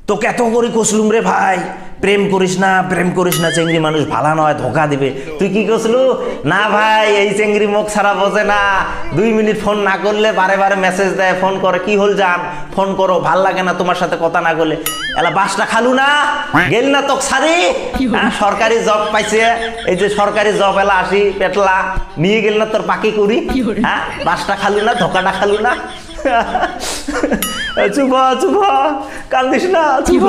তোকে এত করে কষলুম রে ভাই, প্রেম করিস না, চেংড়ি মানুষ ভালো নয়, ধোকা দিবে। তুই কি কষলু? না ভাই, এই চেংড়ি মুখ ছাড়া বোঝে না, 2 মিনিট ফোন না করলে বারে বারে মেসেজ দেয়, ফোন করে, কি হল যান, ফোন করো, ভাল লাগে না তোমার সাথে কথা না করলে। এলা বাসটা খালু না, গেল না তোক সারি, সরকারি জব পাইছে, এই যে সরকারি জব এলা আসি পেটলা নিয়ে গেল না তোর পাকি করি, হ্যাঁ বাসটা খালু না, ধোকাটা খালু না। চুপ কান্দিস না, চুপ,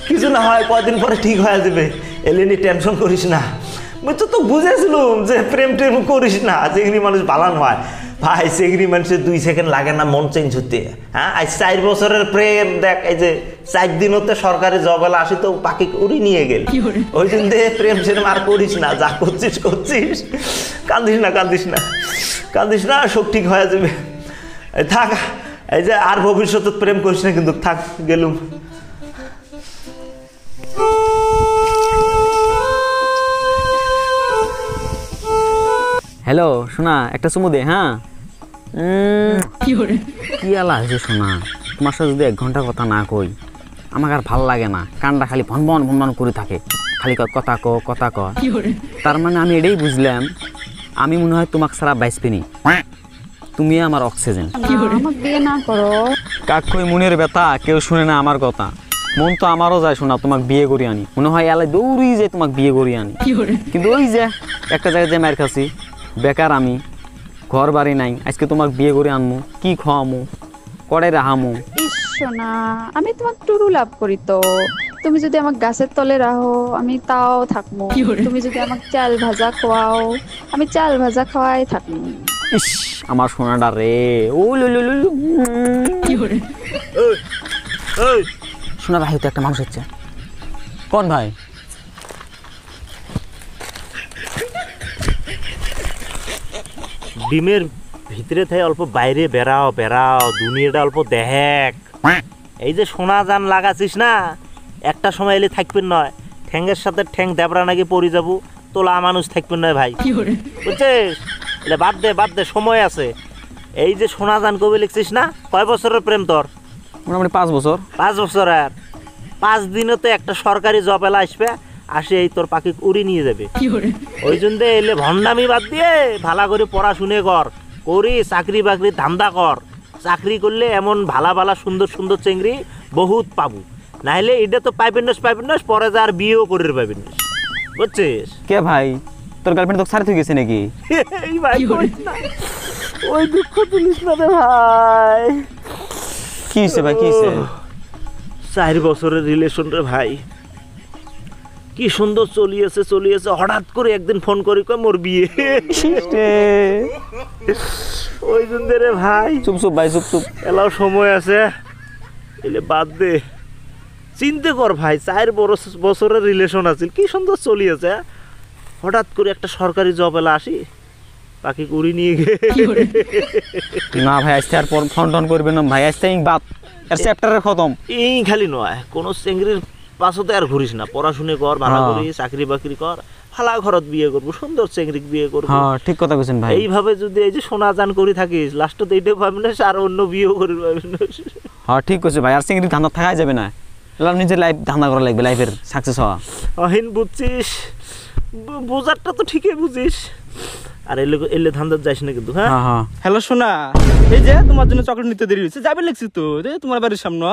কিছু না হয়, কয়দিন পরে ঠিক হয়ে যাবে, এলেনি টেনশন করিস না। বুঝছো তো, বুঝেছিলুম যে প্রেম করিস না, চেংড়ি মানুষ ভালো নয় ভাই, চেংড়ি মানুষের 2 সেকেন্ড লাগে না মন চেঞ্জ হতে। হ্যাঁ আজ 4 বছরের প্রেম দেখ, এই যে 4 দিন হতে সরকারি জব এলা আসি তো পাখি উড়ি নিয়ে গেল, ওই জন্য প্রেম সেরম আর করিস না, যা করছিস। কান্দিস না, সব ঠিক হয়ে যাবে, থাক। এই যে আর ভবিষ্যতে প্রেম করিস না কিন্তু, থাক, গেলুম। হ্যালো শোনা, একটা চুমু দে। হ্যাঁ কি আলা হয়েছে শোনা, তোমার সাথে যদি 1 ঘন্টা কথা না কই আমাকে আর ভাল লাগে না, কানটা খালি ভনভন করে থাকে, খালি কথা ক। তার মানে আমি এটাই বুঝলাম, আমি মনে হয় তোমাকে ছাড়া বাইসপিনি, তুমি আমার অক্সিজেন। আমাকে বিয়ে না করো। কাক কই মনের ব্যথা, কেউ শুনে না আমার কথা, মন তো আমারও যায় শোনা, তোমাকে বিয়ে করি আনি, মনে হয় এলাই দৌড়ি যে তোমাকে বিয়ে করি আনি, কিন্তু ওই যে একটা জায়গায় যে মার খাচ্ছি, বেকার আমি, ঘর বাড়ি নাই, আজকে তোমাকে বিয়ে করে আনমু, কি খাওয়ামু, কড়াই রাহামু। সোনা, আমি তোমাকে টুরু লাভ করি তো, তুমি যদি আমাকে গাছের তলে রাখো আমি তাও থাকবো, তুমি যদি আমাকে চাল ভাজা খাওয়াও আমি চাল ভাজা খাওয়াই থাকবো। ইস আমার সোনাটা রে, ও শোনা ভাই, তো একটা মানুষ হচ্ছে। কোন ভাই? ডিমের ভিতরে থেকে অল্প বাইরে বেড়াও, দুনিয়াটা অল্প দেখ। এই যে সোনা জান লাগাছিস না, একটা সময় এলে থাকবেন নয়, ঠ্যাঙ্গের সাথে ঠ্যাং দেবরা নাকি পড়ে যাবো, তোলা মানুষ থাকবেন নয় ভাই, বুঝছিস? এটা বাদ দে, সময় আছে। এই যে সোনা জান কবি লিখছিস না, কয় বছরের প্রেম তোর? মোটামুটি 5 বছর। 5 বছর, আর 5 দিনে তো একটা সরকারি জব এলা আসবে, আসে এই তোর পাখি উড়ি নিয়ে যাবে। ওই জন্য এলে ভণ্ডামি বাদ দিয়ে ভালো করে পড়াশুনে করি, চাকরি বাকরি ধান্দা কর। চাকরি করলে এমন ভালা সুন্দর চেংড়ি বহুত পাবো, নাহলে এটা তো পাইবেন না, পরে যা আর বিয়েও করে পাইবেন না, বুঝছিস? কে ভাই, তোর গার্লফ্রেন্ড তো ছাড়ে তুই গেছে নাকি? এই ভাই ওই দুঃখ তুলিস না রে ভাই। কি হয়েছে ভাই, কি হয়েছে? 4 বছরের রিলেশন রে ভাই, কি সুন্দর চলিয়েছে, হঠাৎ করে একদিন ফোন করি কয় মোর বিয়ে। ওই জন্য রে ভাই, চুপ ভাই, চুপ এলাও সময় আছে, এলে বাদ দে, চিন্তা কর ভাই, 4 বছরের রিলেশন আছে, কি সুন্দর চলিয়েছে, হঠাৎ করে একটা সরকারি জব এলা আসি পাখি উড়ি নিয়ে গে। না ভাই, আজকে আর ফোন করবে না ভাই, আজকে বাদ, আর চ্যাপ্টারের খতম। এই খালি নয়, কোন চেংড়ির পাশতে আর ঘুরিস না, পড়াশুনে কর, ভালো করি চাকরি বাকরি কর, ভালা ঘরত বিয়ে করবো, সুন্দর চেংড়ি বিয়ে করবো। হ্যাঁ ঠিক কথা বলছেন ভাই। এইভাবে যদি এই যে সোনা জান করি থাকিস, লাস্টত এইটাও পাবি না, আর অন্য বিয়েও করি পাবি না। হ্যাঁ ঠিক আছে ভাই, আর চেংড়ি ধান্দা থাকাই যাবে না, নিজের লাইফ ধান্দা করা লাগবে, লাইফের সাকসেস হওয়া। অহিন বুঝছিস, বোঝারটা তো ঠিকই বুঝিস, আর এলে ধান্দার যাইস না কিন্তু। হ্যাঁ হ্যালো সোনা, এই যে তোমার জন্য চকলেট নিতে দেরি হয়েছে, যাবে লিখছি তো তোমার বাড়ির সামনে।